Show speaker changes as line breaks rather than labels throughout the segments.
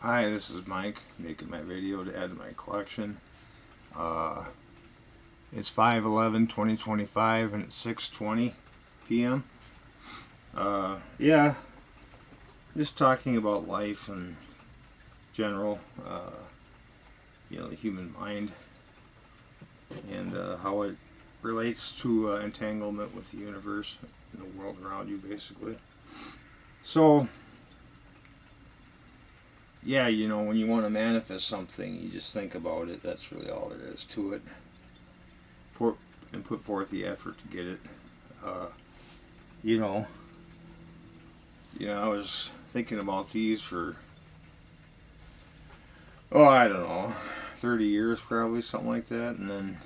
Hi, this is Mike making my video to add to my collection. Uh, it's 5/11/2025 and it's 6:20 p.m. Yeah, just talking about life in general, the human mind and how it relates to entanglement with the universe and the world around you, basically. So, yeah, when you want to manifest something, you just think about it. That's really all there is to it. And put forth the effort to get it. Uh, you know, I was thinking about these for, I don't know, 30 years probably, something like that. And then,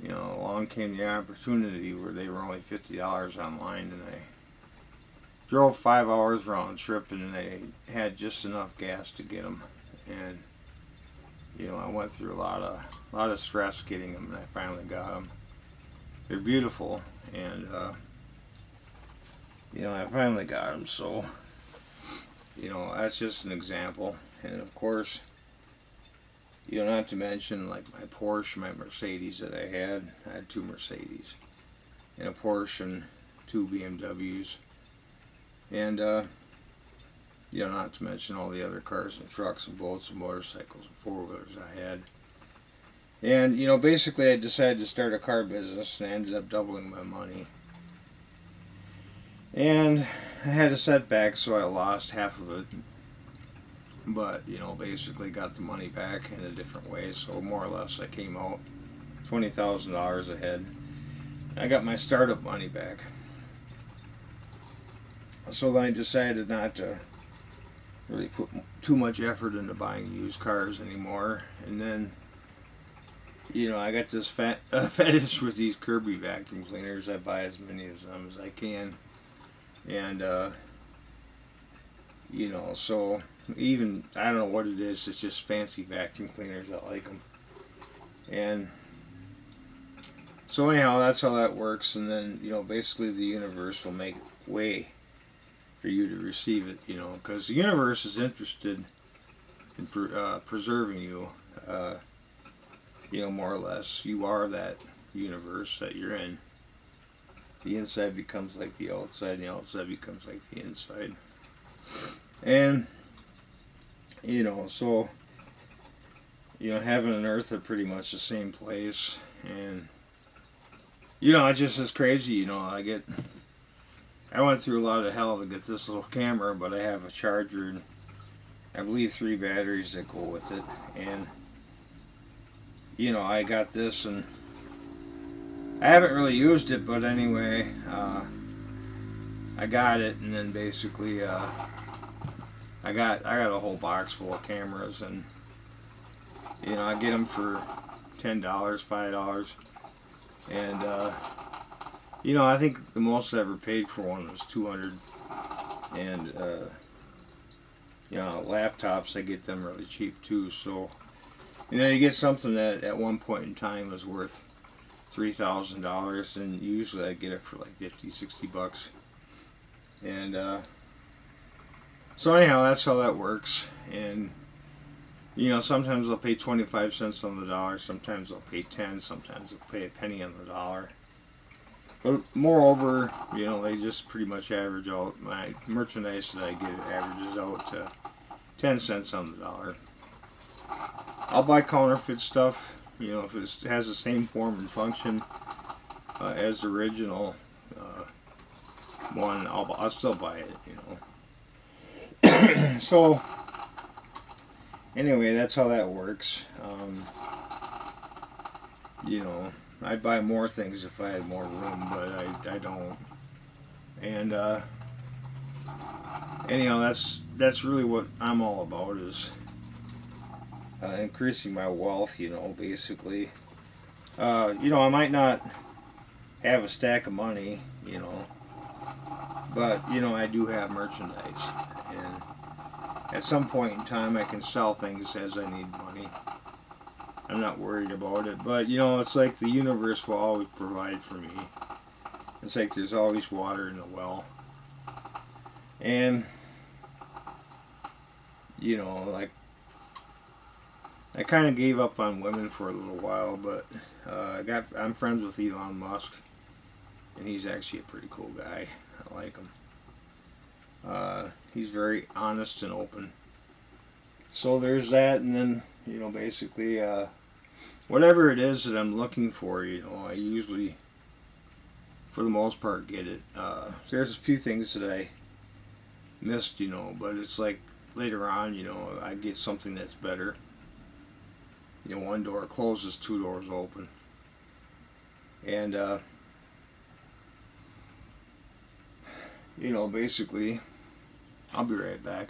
along came the opportunity where they were only $50 online, and I drove 5 hours round trip, and they had just enough gas to get them. And I went through a lot of stress getting them, and I finally got them. They're beautiful, and I finally got them. So that's just an example. And of course, not to mention like my Porsche, my Mercedes that I had. I had two Mercedes and a Porsche and two BMWs. And, not to mention all the other cars and trucks and boats and motorcycles and four-wheelers I had. And, basically I decided to start a car business and I ended up doubling my money. And I had a setback, so I lost half of it. But, basically got the money back in a different way. So more or less I came out $20,000 ahead. I got my startup money back. So then I decided not to really put too much effort into buying used cars anymore. And then, I got this fetish with these Kirby vacuum cleaners. I buy as many of them as I can. And, so even, I don't know what it is, it's just fancy vacuum cleaners. I like them. And so anyhow, that's how that works. And then, basically the universe will make way for you to receive it, because the universe is interested in preserving you, more or less. You are that universe that you're in. The inside becomes like the outside, and the outside becomes like the inside. And, so, heaven and earth are pretty much the same place. And, it's just as crazy, I went through a lot of hell to get this little camera, but I have a charger and I believe 3 batteries that go with it. And, I got this and I haven't really used it, but anyway, I got it, and then basically, I got a whole box full of cameras, and I get them for $10, $5, and I think the most I ever paid for one was 200, and laptops I get them really cheap too. So you get something that at one point in time was worth $3,000, and usually I get it for like 50, $60. And so anyhow, that's how that works. And sometimes I'll pay 25 cents on the dollar, sometimes I'll pay 10, sometimes I'll pay a penny on the dollar. But moreover, they just pretty much average out. My merchandise that I get, it averages out to 10 cents on the dollar. I'll buy counterfeit stuff, if it has the same form and function as the original one, I'll still buy it, So, anyway, that's how that works. I'd buy more things if I had more room, but I don't. And anyhow, that's really what I'm all about, is increasing my wealth. Basically. I might not have a stack of money, but I do have merchandise, and at some point in time, I can sell things as I need money. I'm not worried about it, but it's like the universe will always provide for me. It's like there's always water in the well. And you know, like I kind of gave up on women for a little while, but I'm friends with Elon Musk, and he's actually a pretty cool guy. I like him. He's very honest and open. So there's that, and then basically, whatever it is that I'm looking for, I usually, for the most part, get it. There's a few things that I missed, but it's like later on, I get something that's better. One door closes, two doors open, and basically, I'll be right back.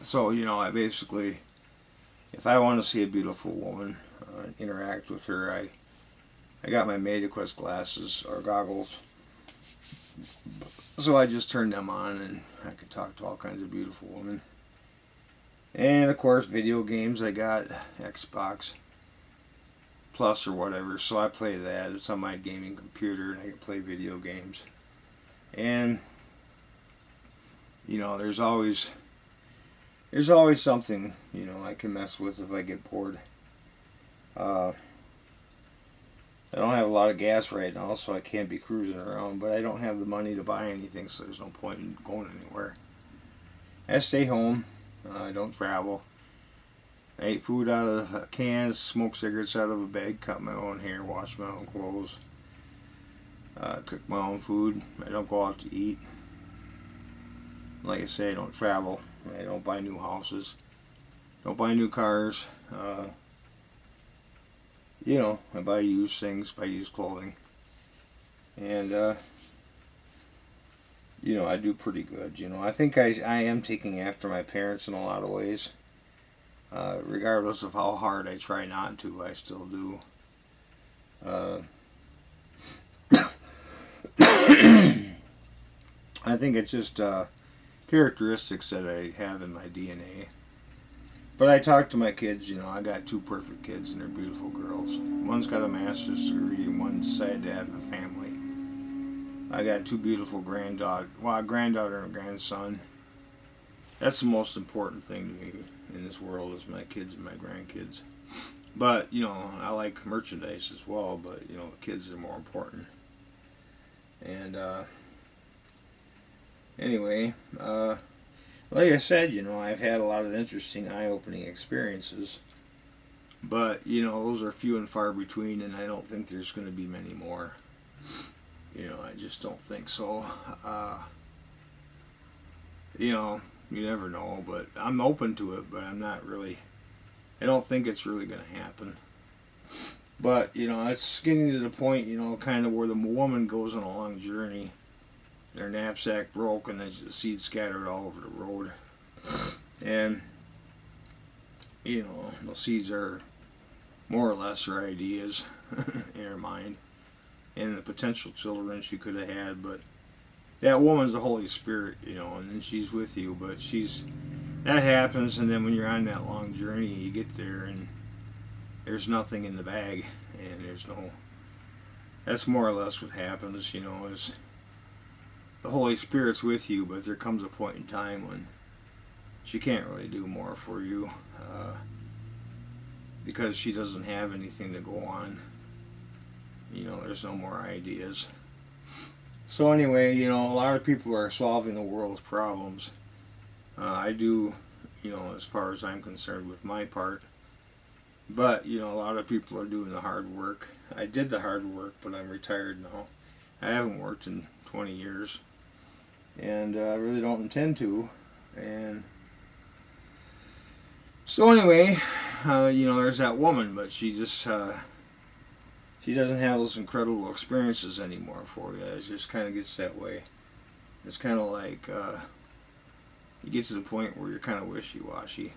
So, I basically, if I want to see a beautiful woman, interact with her, I got my MetaQuest glasses or goggles. So I just turn them on and I can talk to all kinds of beautiful women. And of course, video games, I got Xbox Plus or whatever, so I play that. It's on my gaming computer and I can play video games. And there's always something I can mess with if I get bored. I don't have a lot of gas right now, so I can't be cruising around, but I don't have the money to buy anything, so there's no point in going anywhere. I stay home. I don't travel. I eat food out of a can, smoke cigarettes out of a bag, cut my own hair, wash my own clothes, cook my own food. I don't go out to eat. Like I say, I don't travel. I don't buy new houses. Don't buy new cars. I buy used things, buy used clothing. And, I do pretty good. I think I am taking after my parents in a lot of ways. Regardless of how hard I try not to, I still do. I think it's just characteristics that I have in my DNA. But I talk to my kids, I got two perfect kids and they're beautiful girls. One's got a master's degree and one decided to have a family. I got two beautiful granddaughter, well, a granddaughter and a grandson. That's the most important thing to me in this world is my kids and my grandkids. But, I like merchandise as well, but, the kids are more important. And, anyway, like I said, I've had a lot of interesting, eye-opening experiences. But, those are few and far between, and I don't think there's going to be many more. I just don't think so. You never know, but I'm open to it, but I'm not really, I don't think it's really going to happen. But, it's getting to the point, kind of where the woman goes on a long journey. Their knapsack broke and there's the seeds scattered all over the road. And, the seeds are more or less her ideas in her mind. And the potential children she could have had, but that woman's the Holy Spirit, and then she's with you, but that happens, and then when you're on that long journey, you get there, and there's nothing in the bag, and that's more or less what happens, is the Holy Spirit's with you, but there comes a point in time when she can't really do more for you, because she doesn't have anything to go on. There's no more ideas. So anyway, a lot of people are solving the world's problems. I do, as far as I'm concerned with my part. But, a lot of people are doing the hard work. I did the hard work, but I'm retired now. I haven't worked in 20 years. And I really don't intend to. And so anyway, there's that woman, but she just, she doesn't have those incredible experiences anymore for you. It just kind of gets that way. It's kind of like you get to the point where you're kind of wishy-washy.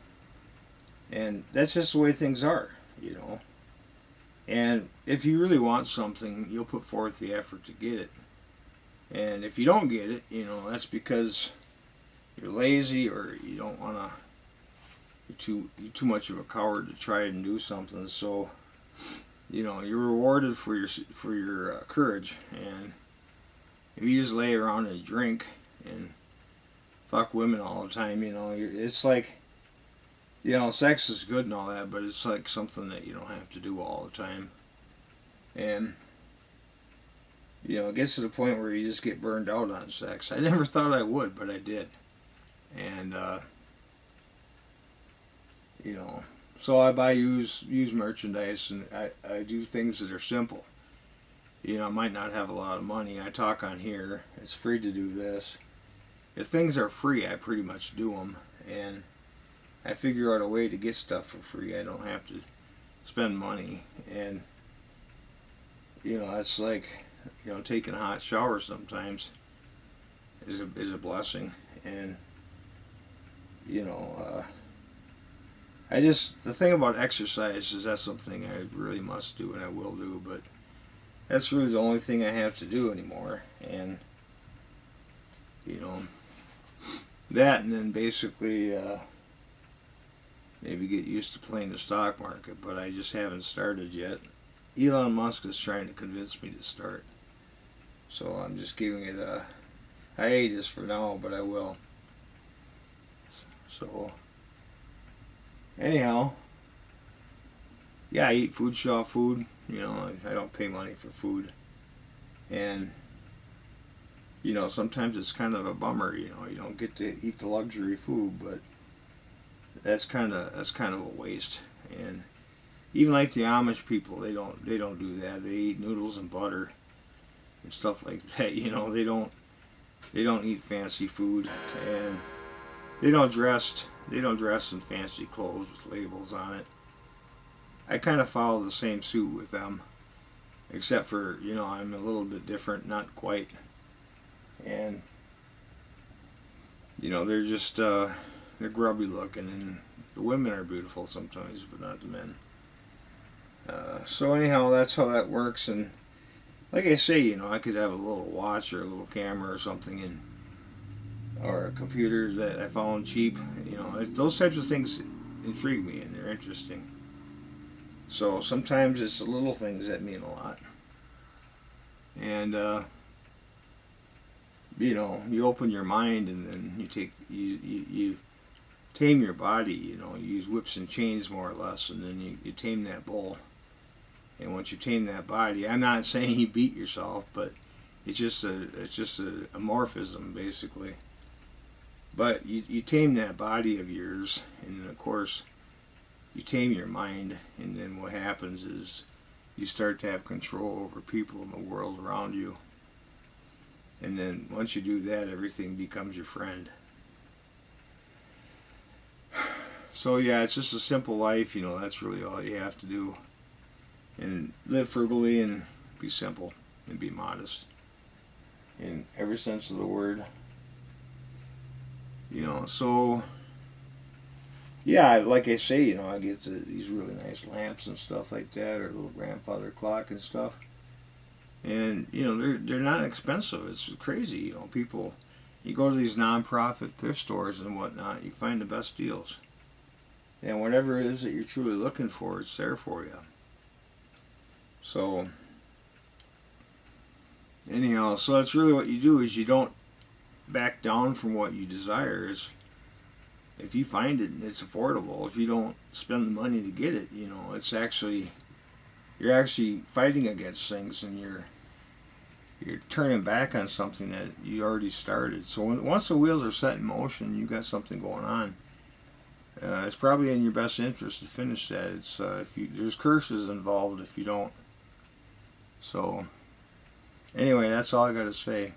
And that's just the way things are, And if you really want something, you'll put forth the effort to get it. And if you don't get it, that's because you're lazy or you don't want to you're too much of a coward to try and do something. So you're rewarded for your courage. And if you just lay around and drink and fuck women all the time, it's like, sex is good and all that, but it's like something that you don't have to do all the time. And it gets to the point where you just get burned out on sex. I never thought I would, but I did. And so I buy used merchandise, and I do things that are simple. I might not have a lot of money. I talk on here. It's free to do this. If things are free, I pretty much do them, and I figure out a way to get stuff for free. I don't have to spend money, and it's like taking a hot shower sometimes is a blessing, and the thing about exercise is that's something I really must do and I will do, but that's really the only thing I have to do anymore. And that, and then basically maybe get used to playing the stock market, but I just haven't started yet. Elon Musk is trying to convince me to start, so I'm just giving it a hiatus for now, but I will. So anyhow, yeah, I eat Food Shaw food. I don't pay money for food, and sometimes it's kind of a bummer. You don't get to eat the luxury food, but that's kind of a waste. And even like the Amish people, they don't do that. They eat noodles and butter and stuff like that. They don't eat fancy food, and they don't dress in fancy clothes with labels on it. I kind of follow the same suit with them, except for I'm a little bit different, not quite. And they're just they're grubby looking, and the women are beautiful sometimes, but not the men. So anyhow, that's how that works. And like I say, I could have a little watch or a little camera or something, and or a computer that I found cheap. Those types of things intrigue me and they're interesting. So sometimes it's the little things that mean a lot. And you open your mind, and then you tame your body. You use whips and chains more or less, and then you tame that bull. And once you tame that body, I'm not saying you beat yourself, but it's just a morphism basically. But you tame that body of yours, and then of course you tame your mind, and then what happens is you start to have control over people in the world around you. And then once you do that, everything becomes your friend. So yeah, it's just a simple life, that's really all you have to do. And live frugally and be simple and be modest in every sense of the word. So yeah, like I say, I get these really nice lamps and stuff like that, or a little grandfather clock and stuff. And they're not expensive. It's crazy. People, you go to these non-profit thrift stores and whatnot, you find the best deals. And whatever it is that you're truly looking for, it's there for you. So anyhow, so that's really what you do, is you don't back down from what you desire. Is if you find it and it's affordable, if you don't spend the money to get it, it's actually, you're actually fighting against things, and you're turning back on something that you already started. So once the wheels are set in motion, you've got something going on. It's probably in your best interest to finish that. It's there's curses involved if you don't. So anyway, that's all I got to say.